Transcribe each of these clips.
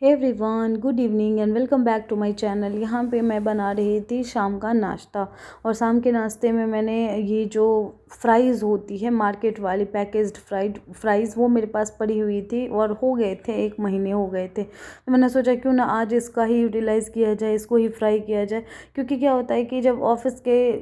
Hey everyone, good evening and welcome back to my channel. यहाँ पे मैं बना रही थी शाम का नाश्ता। और शाम के नाश्ते में मैंने ये जो फ्राइज़ होती है मार्केट वाली पैकेज्ड फ्राइज़ वो मेरे पास पड़ी हुई थी और हो गए थे, 1 महीने हो गए थे। तो मैंने सोचा क्यों ना आज इसका ही यूटिलाइज़ किया जाए, इसको ही फ्राई किया जाए। क्योंकि क्या होता है कि जब ऑफ़िस के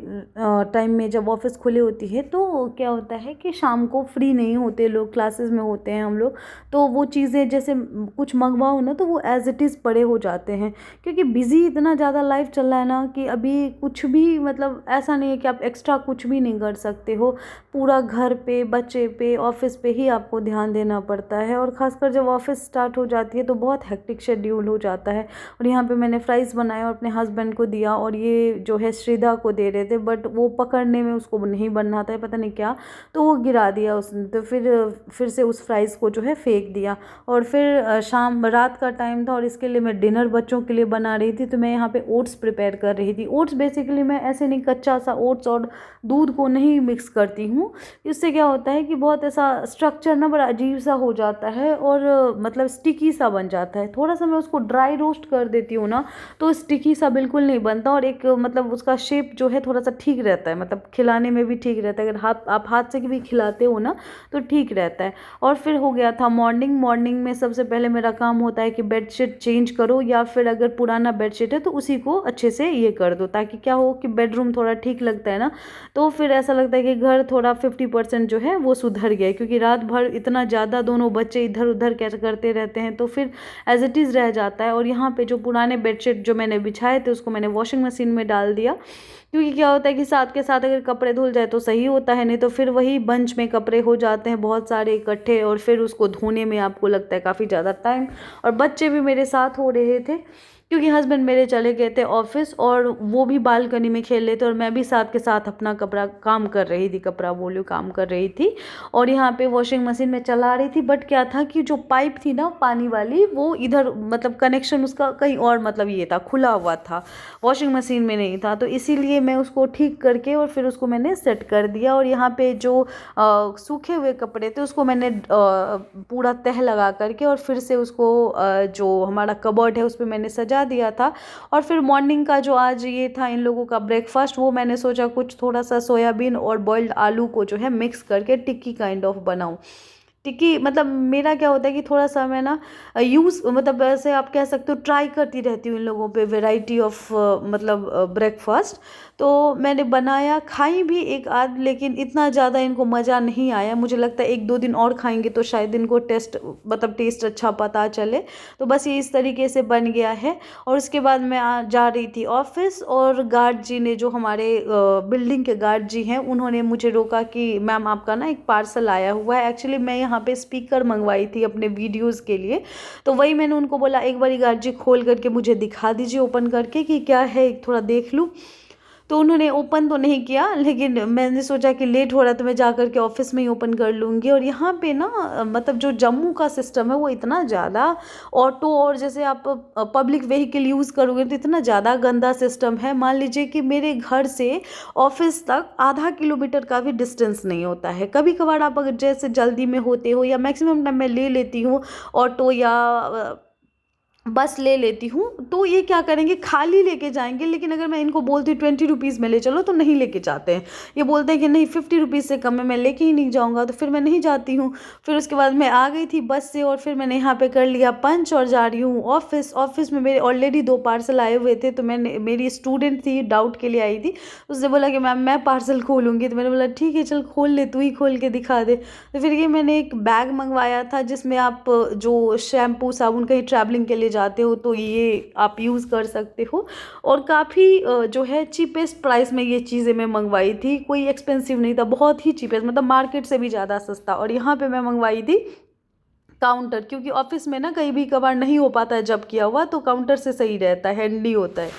टाइम में जब ऑफ़िस खुली होती है तो क्या होता है कि शाम को फ्री नहीं होते लोग, क्लासेस में होते हैं हम लोग। तो वो चीज़ें जैसे कुछ मंगवाओ ना तो वो एज़ इट इज़ पड़े हो जाते हैं। क्योंकि बिज़ी इतना ज़्यादा लाइफ चल रहा है ना कि अभी कुछ भी मतलब ऐसा नहीं है कि आप एक्स्ट्रा कुछ भी नहीं कर सकते हो। पूरा घर पे, बच्चे पे, ऑफिस पे ही आपको ध्यान देना पड़ता है। और ख़ासकर जब ऑफिस स्टार्ट हो जाती है तो बहुत हेक्टिक शेड्यूल हो जाता है। और यहाँ पे मैंने फ्राइज़ बनाए और अपने हस्बैंड को दिया, और ये जो है श्रीदा को दे रहे थे, बट वो पकड़ने में उसको नहीं बनना था, पता नहीं क्या, तो वो गिरा दिया उसने। तो फिर से उस फ्राइज़ को जो है फेंक दिया। और फिर शाम रात का टाइम था और इसके लिए मैं डिनर बच्चों के लिए बना रही थी। तो मैं यहाँ पे ओट्स प्रिपेयर कर रही थी। ओट्स बेसिकली मैं ऐसे नहीं, कच्चा सा ओट्स और दूध को नहीं मिक्स करती हूँ। इससे क्या होता है कि बहुत ऐसा स्ट्रक्चर ना बड़ा अजीब सा हो जाता है और मतलब स्टिकी सा बन जाता है। थोड़ा सा मैं उसको ड्राई रोस्ट कर देती हूँ ना तो स्टिकी सा बिल्कुल नहीं बनता, और एक मतलब उसका शेप जो है थोड़ा सा ठीक रहता है, मतलब खिलाने में भी ठीक रहता है। अगर आप हाथ से भी खिलाते हो ना तो ठीक रहता है। और फिर हो गया था मॉर्निंग में सबसे पहले मेरा काम होता है कि बेडशीट चेंज करो, या फिर अगर पुराना बेडशीट है तो उसी को अच्छे से ये कर दो, ताकि क्या हो कि बेडरूम थोड़ा ठीक लगता है ना। तो फिर ऐसा लगता है कि घर थोड़ा 50% जो है वो सुधर गया है। क्योंकि रात भर इतना ज़्यादा दोनों बच्चे इधर उधर कैसे करते रहते हैं तो फिर एज इट इज़ रह जाता है। और यहाँ पे जो पुराने बेडशीट जो मैंने बिछाए थे उसको मैंने वॉशिंग मशीन में डाल दिया। क्योंकि क्या होता है कि साथ के साथ अगर कपड़े धुल जाए तो सही होता है, नहीं तो फिर वही बंच में कपड़े हो जाते हैं बहुत सारे इकट्ठे, और फिर उसको धोने में आपको लगता है काफ़ी ज़्यादा टाइम। और बच्चे भी मेरे साथ हो रहे थे क्योंकि हस्बैंड मेरे चले गए थे ऑफिस, और वो भी बालकनी में खेल रहे थे और मैं भी साथ के साथ अपना काम कर रही थी, काम कर रही थी। और यहाँ पे वॉशिंग मशीन में चला रही थी, बट क्या था कि जो पाइप थी ना पानी वाली वो इधर मतलब कनेक्शन उसका कहीं और, मतलब ये था खुला हुआ था, वॉशिंग मशीन में नहीं था। तो इसीलिए मैं उसको ठीक करके और फिर उसको मैंने सेट कर दिया। और यहाँ पे जो सूखे हुए कपड़े थे उसको मैंने पूरा तह लगा करके और फिर से उसको जो हमारा कबर्ड है उस पर मैंने सजा दिया था। और फिर मॉर्निंग का जो आज ये था इन लोगों का ब्रेकफास्ट, वो मैंने सोचा कुछ थोड़ा सा सोयाबीन और बॉइल्ड आलू को जो है मिक्स करके टिक्की काइंड ऑफ बनाऊं। टिक्की मतलब मेरा क्या होता है कि थोड़ा सा मैं ना यूज़ मतलब ऐसे आप कह सकते हो ट्राई करती रहती हूँ इन लोगों पे वैरायटी ऑफ मतलब ब्रेकफास्ट। तो मैंने बनाया, खाई भी एक आध, लेकिन इतना ज़्यादा इनको मज़ा नहीं आया। मुझे लगता है 1-2 दिन और खाएंगे तो शायद इनको टेस्ट अच्छा पता चले। तो बस ये इस तरीके से बन गया है। और उसके बाद मैं जा रही थी ऑफिस, और गार्ड जी ने, जो हमारे बिल्डिंग के गार्ड जी हैं, उन्होंने मुझे रोका कि मैम आपका ना एक पार्सल आया हुआ है। एक्चुअली मैं यहाँ पे स्पीकर मंगवाई थी अपने वीडियोज़ के लिए, तो वही मैंने उनको बोला एक बारी गार्ड जी खोल करके मुझे दिखा दीजिए ओपन करके कि क्या है, थोड़ा देख लूँ। तो उन्होंने ओपन तो नहीं किया, लेकिन मैंने सोचा कि लेट हो रहा है तो मैं जा कर के ऑफिस में ही ओपन कर लूँगी। और यहाँ पे ना मतलब जो जम्मू का सिस्टम है वो इतना ज़्यादा, ऑटो और जैसे आप पब्लिक व्हीकल यूज़ करोगे तो इतना ज़्यादा गंदा सिस्टम है। मान लीजिए कि मेरे घर से ऑफिस तक आधा किलोमीटर का भी डिस्टेंस नहीं होता है। कभी कभार आप अगर जैसे जल्दी में होते हो, या मैक्सिमम टाइम मैं ले लेती हूँ ऑटो या बस ले लेती हूँ, तो ये क्या करेंगे खाली लेके जाएंगे। लेकिन अगर मैं इनको बोलती हूँ 20 रुपीज़ में ले चलो तो नहीं लेके जाते हैं। ये बोलते हैं कि नहीं 50 रुपीज़ से कम में मैं लेके ही नहीं जाऊँगा, तो फिर मैं नहीं जाती हूँ। फिर उसके बाद मैं आ गई थी बस से, और फिर मैंने यहाँ पे कर लिया पंच और जा रही हूँ ऑफिस में मेरे ऑलरेडी 2 पार्सल आए हुए थे। तो मैंने, मेरी स्टूडेंट थी डाउट के लिए आई थी, उसने बोला कि मैम मैं पार्सल खोलूँगी। तो मैंने बोला ठीक है चल खोल ले, तू ही खोल के दिखा दे। तो फिर ये मैंने एक बैग मंगवाया था जिसमें आप जो शैम्पू साबुन कहीं ट्रैवलिंग के लिए जाते हो तो ये आप यूज़ कर सकते हो। और काफ़ी जो है चीपेस्ट प्राइस में ये चीज़ें मैं मंगवाई थी, कोई एक्सपेंसिव नहीं था, बहुत ही चीपेस्ट, मतलब मार्केट से भी ज़्यादा सस्ता। और यहाँ पे मैं मंगवाई थी काउंटर, क्योंकि ऑफिस में ना कहीं भी कभार नहीं हो पाता है जब किया हुआ, तो काउंटर से सही रहता है, हैंडी होता है।